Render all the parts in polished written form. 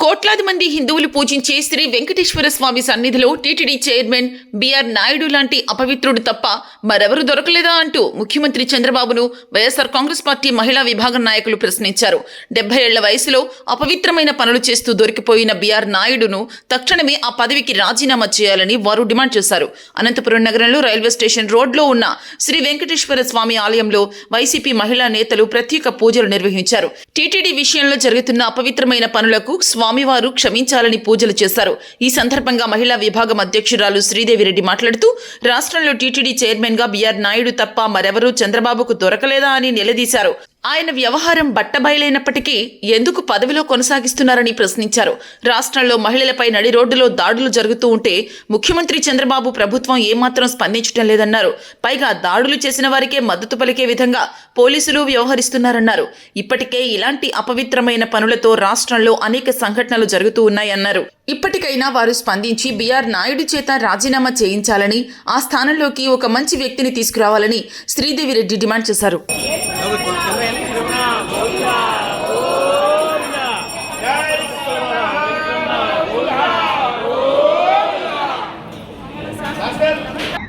కోట్లాది మంది హిందువులు పూజించే శ్రీ వెంకటేశ్వర స్వామి సన్నిధిలో టీటీడీ చైర్మన్ బిఆర్ నాయుడు లాంటి అపవిత్రుడు తప్ప మరెవరు దొరకలేదా అంటూ ముఖ్యమంత్రి చంద్రబాబును వైఎస్ఆర్ కాంగ్రెస్ పార్టీ మహిళా విభాగం నాయకులు ప్రశ్నించారు. 70 ఏళ్ల వయసులో అపవిత్రమైన పనులు చేస్తూ దొరికిపోయిన బిఆర్ నాయుడును తక్షణమే ఆ పదవికి రాజీనామా చేయాలని వారు డిమాండ్ చేశారు. అనంతపురం నగరంలో రైల్వే స్టేషన్ రోడ్లో ఉన్న శ్రీ వెంకటేశ్వర స్వామి ఆలయంలో వైసీపీ మహిళా నేతలు ప్రత్యేక పూజలు నిర్వహించారు. టీటీడీ విషయంలో జరుగుతున్న అపవిత్రమైన పనులకు స్వామివారు క్షమించాలని పూజలు చేశారు. ఈ సందర్భంగా మహిళా విభాగం అధ్యక్షురాలు శ్రీదేవిరెడ్డి మాట్లాడుతూ రాష్ట్రంలో టీటీడీ చైర్మన్ గా బిఆర్ నాయుడు తప్ప మరెవరూ చంద్రబాబుకు దొరకలేదా అని నిలదీశారు. ఆయన వ్యవహారం బట్టబయలైనప్పటికీ ఎందుకు పదవిలో కొనసాగిస్తున్నారని ప్రశ్నించారు. రాష్ట్రంలో మహిళలపై నడి రోడ్డులో దాడులు జరుగుతూ ఉంటే ముఖ్యమంత్రి చంద్రబాబు ప్రభుత్వం ఏమాత్రం స్పందించడం లేదన్నారు. పైగా దాడులు చేసిన వారికే మద్దతు పలికే విధంగా పోలీసులు వ్యవహరిస్తున్నారన్నారు. ఇప్పటికే ఇలాంటి అపవిత్రమైన పనులతో రాష్ట్రంలో అనేక సంఘటనలు జరుగుతూ ఉన్నాయన్నారు. ఇప్పటికైనా వారు స్పందించి బిఆర్ నాయుడు చేత రాజీనామా చేయించాలని, ఆ స్థానంలోకి ఒక మంచి వ్యక్తిని తీసుకురావాలని శ్రీదేవిరెడ్డి డిమాండ్ చేశారు.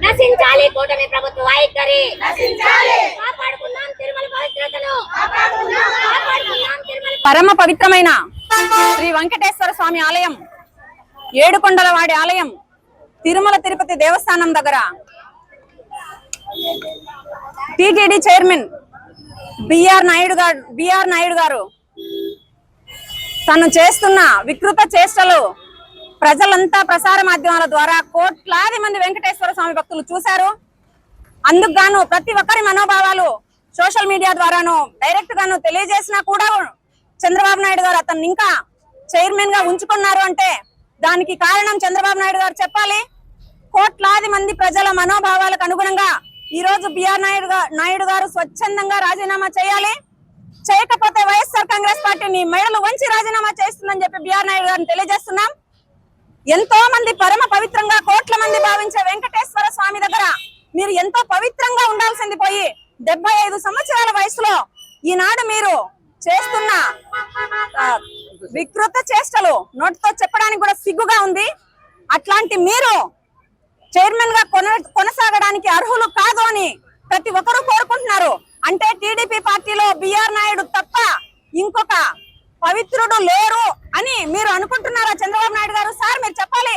నశించాలి కూటమి ప్రభుత్వ వైఖరి, నశించాలి. కాపాడుకుందాం తిరుమల పవిత్రతను, కాపాడుకుందాం తిరుమల. పరమ పవిత్రమైన శ్రీ వెంకటేశ్వర స్వామి ఆలయం, ఏడుకొండలవాడి ఆలయం, తిరుమల తిరుపతి దేవస్థానం దగ్గర టిటిడి చైర్మన్ బిఆర్ నాయుడు గారు తను చేస్తున్న వికృత చేష్టలు ప్రజలంతా ప్రసార మాధ్యమాల ద్వారా కోట్లాది మంది వెంకటేశ్వర స్వామి భక్తులు చూశారు. అందుకు గాను ప్రతి ఒక్కరి మనోభావాలు సోషల్ మీడియా ద్వారాను డైరెక్ట్ గాను తెలియజేసినా కూడా చంద్రబాబు నాయుడు గారు అతన్ని ఇంకా చైర్మన్ గా ఉంచుకున్నారు అంటే దానికి కారణం చంద్రబాబు నాయుడు గారు చెప్పాలి. కోట్లాది మంది ప్రజల మనోభావాలకు అనుగుణంగా ఈ రోజు బిఆర్ నాయుడు గారు స్వచ్ఛందంగా రాజీనామా చేయాలి. చేయకపోతే వైఎస్ఆర్ కాంగ్రెస్ పార్టీని మెడలు వంచి రాజీనామా చేస్తుందని చెప్పి బిఆర్ నాయుడు గారిని తెలియజేస్తున్నాం. ఎంతో మంది పరమ పవిత్రంగా కోట్ల మంది భావించే వెంకటేశ్వర స్వామి దగ్గర మీరు ఎంతో పవిత్రంగా ఉండాల్సింది పోయి 75 సంవత్సరాల వయసులో ఈనాడు మీరు చేస్తున్న వికృత చేష్టలు నోటితో చెప్పడానికి కూడా సిగ్గుగా ఉంది. అట్లాంటి మీరు చైర్మన్ గా కొనసాగడానికి అర్హులు కాదు అని ప్రతి ఒక్కరూ కోరుకుంటున్నారు. అంటే టీడీపీ పార్టీలో బిఆర్ నాయుడు తప్ప ఇంకొక పవిత్రుడు లేరు అని మీరు అనుకుంటున్నారా చంద్రబాబు నాయుడు గారు? సార్ మీరు చెప్పాలి.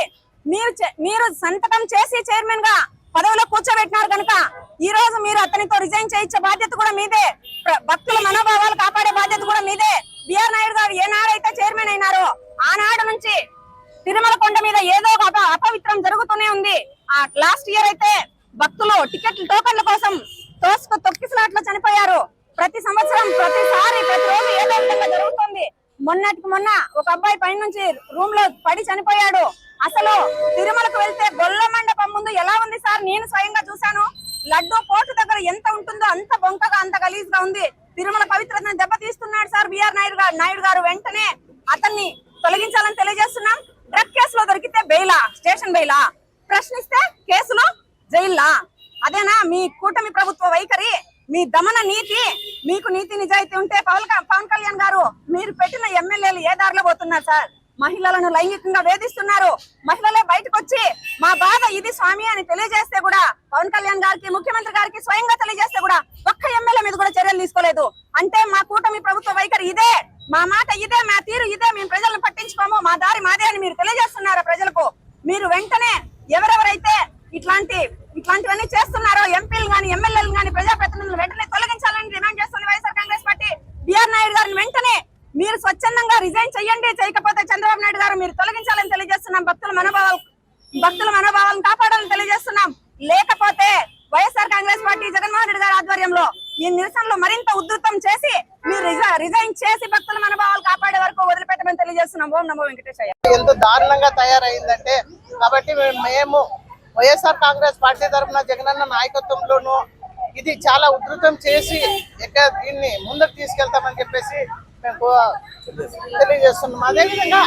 మీరు సంతకం చేసి చైర్మన్ గా పదవిలో కూర్చోబెట్టినారు కనుక ఈ రోజు మీరు అతనితో రిజైన్ చేయించే బాధ్యత కూడా మీదే, భక్తుల మనోభావాలు కాపాడే బాధ్యత కూడా మీదే. బిఆర్ నాయుడు గారు ఏనాడైతే చైర్మన్ అయినారో ఆనాడు నుంచి తిరుమల కొండ మీద ఏదో ఒక అపవిత్రం జరుగుతూనే ఉంది. ఆ లాస్ట్ ఇయర్ అయితే భక్తులు టికెట్ల టోకన్ల కోసం తొక్కిసలాట్లో చనిపోయారు. ప్రతి సంవత్సరం ప్రతిసారి ప్రతిరోజు ఏదో విధంగా జరుగుతుంది. మొన్నటికి మొన్న ఒక అబ్బాయి పైన నుంచి రూమ్ లో పడి చనిపోయాడు. అసలు తిరుమలకు వెళ్తే గొల్ల మండపం ముందు ఎలా ఉంది సార్? నేను స్వయంగా చూశాను. లడ్డు పోటు దగ్గర ఎంత ఉంటుందో అంత బొంకగా అంత గలీజ్ గా ఉంది. తిరుమల పవిత్రతను దెబ్బతీస్తున్నాడు సార్ బిఆర్ నాయుడు గారు. వెంటనే అతన్ని తొలగించాలని తెలియజేస్తున్నాం. డ్రగ్ కేసులో దొరికితే బెయిలా, స్టేషన్ బెయిలా, ప్రశ్నిస్తే కేసులో జైల్లా? అదేనా మీ కూటమి ప్రభుత్వ వైఖరి, మీ దమన నీతి? మీకు నీతి నిజాయితీ ఉంటే పవన్ కళ్యాణ్ గారు మీరు పెట్టిన ఎమ్మెల్యేలు ఏ దారిలో పోతున్నారు సార్? మహిళలను లైంగికంగా వేధిస్తున్నారు. మహిళలే బయటకు వచ్చి మా బాధ ఇది స్వామి అని తెలియజేస్తే కూడా పవన్ కళ్యాణ్ గారికి, ముఖ్యమంత్రి గారికి స్వయంగా తెలియజేస్తే కూడా ఒక్క ఎమ్మెల్యే మీద కూడా చర్యలు తీసుకోలేదు. అంటే మా కూటమి ప్రభుత్వ వైఖరి ఇదే, మా మాట ఇదే, మా తీరు ఇదే, మేము ప్రజలను పట్టించుకోము, మా దారి మాదే అని మీరు తెలియజేస్తున్నారా ప్రజలకు? మీరు వెంటనే ఎవరెవరైతే ఇట్లాంటివన్నీ చేస్తున్నారో ఎంపీలు గాని ఎమ్మెల్యేలు గాని ప్రజాప్రతినిధులు వెంటనే తొలగించాలని డిమాండ్ చేస్తుంది వైఎస్ఆర్ కాంగ్రెస్ పార్టీ. బిఆర్ నాయుడు గారిని వెంటనే మీరు స్వచ్ఛందంగా రిజైన్ చేయండి. చేయకపోతే చంద్రబాబు నాయుడు గారు మీరు తొలగించాలని తెలియజేస్తున్నాం. భక్తుల మనోభావాలను కాపాడాలని తెలియజేస్తున్నాం. లేకపోతే వైఎస్ఆర్ కాంగ్రెస్ పార్టీ జగన్మోహన్ రెడ్డి గారి ఆధ్వర్యంలో ఈ నిరసనలు మరింత ఉధృతం చేసి మీరు రిజైన్ చేసి భక్తుల మనోభావాలు కాపాడే వరకు వదిలిపెట్టమని తెలియజేస్తున్నాం. ఓం నమో వెంకటేశయ్య. ఎంత దారుణంగా తయారైందంటే, కాబట్టి మేము వైఎస్ఆర్ కాంగ్రెస్ పార్టీ తరఫున జగనన్న నాయకత్వంలోనూ ఇది చాలా ఉధృతం చేసి దీన్ని ముందుకు తీసుకెళ్తామని చెప్పేసి మేము తెలియజేస్తున్నాం. అదేవిధంగా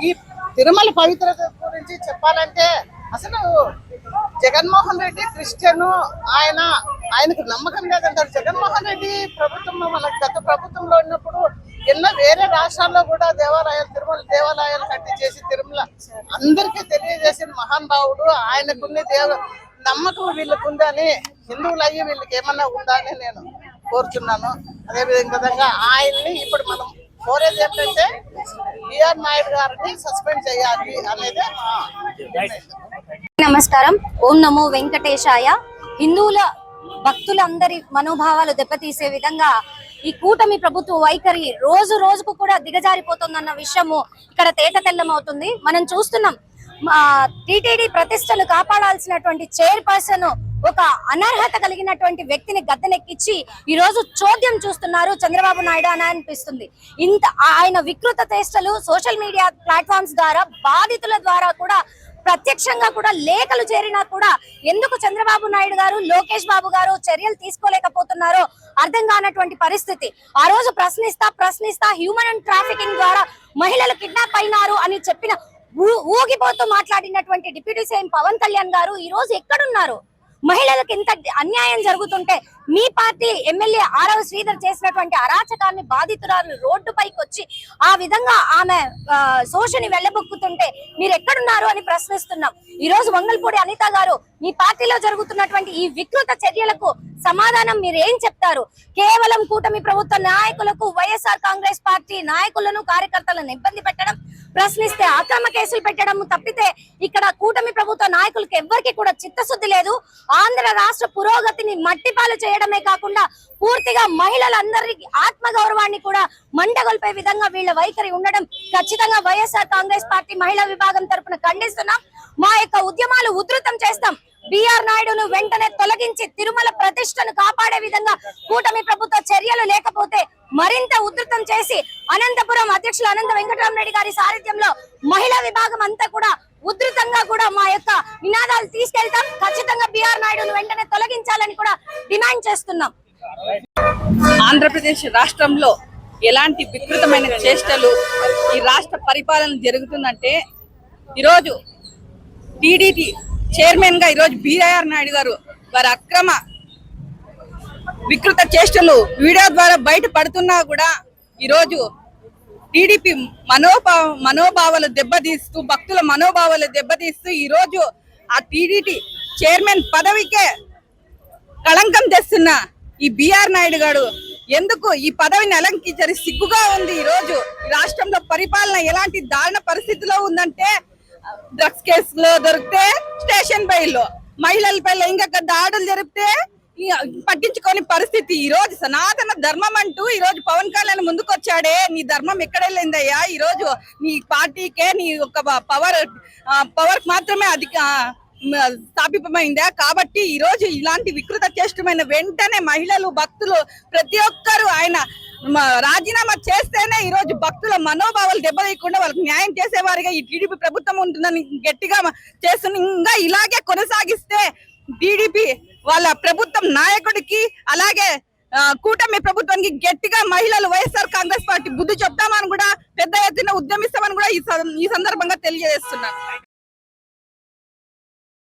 ఈ తిరుమల పవిత్రత గురించి చెప్పాలంటే అసలు జగన్మోహన్ రెడ్డి క్రిస్టియన్, ఆయనకు నమ్మకం లేదంటారు. జగన్మోహన్ రెడ్డి ప్రభుత్వంలో, మన గత ప్రభుత్వంలో ఉన్నప్పుడు ఎన్నో వేరే రాష్ట్రాల్లో కూడా దేవాలయాలు, తిరుమల దేవాలయాలు కట్టించేసి తిరుమల అందరికీ తెలియజేసిన మహానుభావుడు. ఆయనకున్న నమ్మకం వీళ్ళకుందని, హిందువులు అయ్యి వీళ్ళకి ఏమన్నా ఉందా అని నేను కోరుతున్నాను. అదేవిధంగా ఆయన్ని ఇప్పుడు మనం కోరేది ఏంటంటే బిఆర్ నాయుడు గారిని సస్పెండ్ చేయాలి అనేది మా డిమాండ్. నమస్కారం. ఓం నమో వెంకటేశాయ. హిందువుల భక్తులందరి మనోభావాలు దెబ్బతీసే విధంగా ఈ కూటమి ప్రభుత్వ వైఖరి రోజు రోజుకు కూడా దిగజారిపోతుందన్న విషయము ఇక్కడ తేట తెల్లమవుతుంది. మనం చూస్తున్నాం, టీటీడీ ప్రతిష్టను కాపాడాల్సినటువంటి చైర్పర్సన్ ఒక అనర్హత కలిగినటువంటి వ్యక్తిని గద్దెనెక్కించి ఈ రోజు చోద్యం చూస్తున్నారు చంద్రబాబు నాయుడు అని అనిపిస్తుంది. ఆయన వికృత చేష్టలు సోషల్ మీడియా ప్లాట్ఫామ్స్ ద్వారా బాధితుల ద్వారా కూడా ప్రత్యక్షంగా కూడా లేఖలు చేరినా కూడా ఎందుకు చంద్రబాబు నాయుడు గారు, లోకేష్ బాబు గారు చర్యలు తీసుకోలేకపోతున్నారో అర్థం కానటువంటి పరిస్థితి. ఆ రోజు ప్రశ్నిస్తా హ్యూమన్ ట్రాఫికింగ్ ద్వారా మహిళలు కిడ్నాప్ అయినారు అని చెప్పిన ఊగిపోతూ మాట్లాడినటువంటి డిప్యూటీ సీఎం పవన్ కళ్యాణ్ గారు ఈ రోజు ఎక్కడున్నారు? మహిళలకు ఇంత అన్యాయం జరుగుతుంటే మీ పార్టీ ఎమ్మెల్యే ఆరవ శ్రీధర్ చేసినటువంటి అరాచకాన్ని బాధితురాలు రోడ్డుపైకి వచ్చి ఆ విధంగా ఆమె శోషని వెళ్ళబొక్కుతుంటే మీరు ఎక్కడున్నారు అని ప్రశ్నిస్తున్నాం. ఈ రోజు వంగల్పూడి అనిత గారు, మీ పార్టీలో జరుగుతున్నటువంటి ఈ వికృత చర్యలకు సమాధానం మీరు ఏం చెప్తారు? కేవలం కూటమి ప్రభుత్వ నాయకులకు, వైఎస్ఆర్ కాంగ్రెస్ పార్టీ నాయకులను, కార్యకర్తలను ఇబ్బంది పెట్టడం, ప్రశ్నిస్తే అక్రమ కేసులు పెట్టడం తప్పితే ఇక్కడ కూటమి ప్రభుత్వ నాయకులకు ఎవ్వరికి కూడా చిత్తశుద్ధి లేదు. ఆంధ్ర రాష్ట్ర పురోగతిని మట్టిపాలు చేయడమే కాకుండా పూర్తిగా మహిళలందరికీ ఆత్మగౌరవాన్ని కూడా మంటగొల్పే విధంగా వీళ్ళ వైఖరి ఉండడం ఖచ్చితంగా వైఎస్ఆర్ కాంగ్రెస్ పార్టీ మహిళా విభాగం తరపున ఖండిస్తున్నాం. మా యొక్క ఉద్యమాలు ఉధృతం చేస్తాం. బిఆర్ నాయుడును వెంటనే తొలగించి తిరుమల ప్రతిష్టను కాపాడే విధంగా కూటమి ప్రభుత్వ చర్యలు లేకపోతే మరింత ఉధృతం చేసి అనంతపురం అధ్యక్షులు అనంత వెంకటరామరెడ్డి గారి సారథ్యంలో మహిళా విభాగం అంతా కూడా ఉధృతంగా కూడా మా యొక్క నినాదాలు తీసుకెళ్తాం. ఖచ్చితంగా బిఆర్ నాయుడును వెంటనే తొలగించాలని కూడా డిమాండ్ చేస్తున్నాం. ఆంధ్రప్రదేశ్ రాష్ట్రంలో ఎలాంటి వికృతమైన చేష్టలు ఈ రాష్ట్ర పరిపాలన జరుగుతుందంటే, ఈరోజు టీడీటీ చైర్మన్ గా ఈరోజు బిఆర్ నాయుడు గారు వారి అక్రమ వికృత చేష్టలు వీడియో ద్వారా బయట పడుతున్నా కూడా ఈరోజు టీడీపీ మనోభావాలు దెబ్బతీస్తూ, భక్తుల మనోభావాలు దెబ్బతీస్తూ ఈరోజు ఆ టీడీటీ చైర్మన్ పదవికే కళంకం తెస్తున్న ఈ బిఆర్ నాయుడు గారు ఎందుకు ఈ పదవిని అలంకించారు? సిగ్గుగా ఉంది. ఈ రోజు రాష్ట్రంలో పరిపాలన ఎలాంటి దారుణ పరిస్థితిలో ఉందంటే, డ్రగ్స్ కేసులో దొరికితే స్టేషన్ బయల్లో, మహిళలపై లైంగిక దాడులు జరిపితే పట్టించుకోని పరిస్థితి. ఈ రోజు సనాతన ధర్మం అంటూ ఈ రోజు పవన్ కళ్యాణ్ ముందుకు వచ్చాడే, నీ ధర్మం ఎక్కడ వెళ్ళిందయ్యా? ఈ రోజు నీ పార్టీకే, నీ ఒక పవర్ మాత్రమే స్థాపితమైందా? కాబట్టి ఈ రోజు ఇలాంటి వికృత చేష్టమైన వెంటనే మహిళలు, భక్తులు ప్రతి ఒక్కరు ఆయన రాజీనామా చేస్తేనే ఈ రోజు భక్తుల మనోభావాలు దెబ్బతీయకుండా వాళ్ళకి న్యాయం చేసేవారిగా ఈ టీడీపీ ప్రభుత్వం ఉంటుందని గట్టిగా చేస్తున్న. ఇంకా ఇలాగే కొనసాగిస్తే టీడీపీ వాళ్ళ ప్రభుత్వం నాయకుడికి, అలాగే కూటమి ప్రభుత్వానికి గట్టిగా మహిళలు, వైఎస్ఆర్ కాంగ్రెస్ పార్టీ బుద్ధి చెప్తామని కూడా, పెద్ద ఎత్తున ఉద్యమిస్తామని కూడా ఈ సందర్భంగా తెలియజేస్తున్నాను.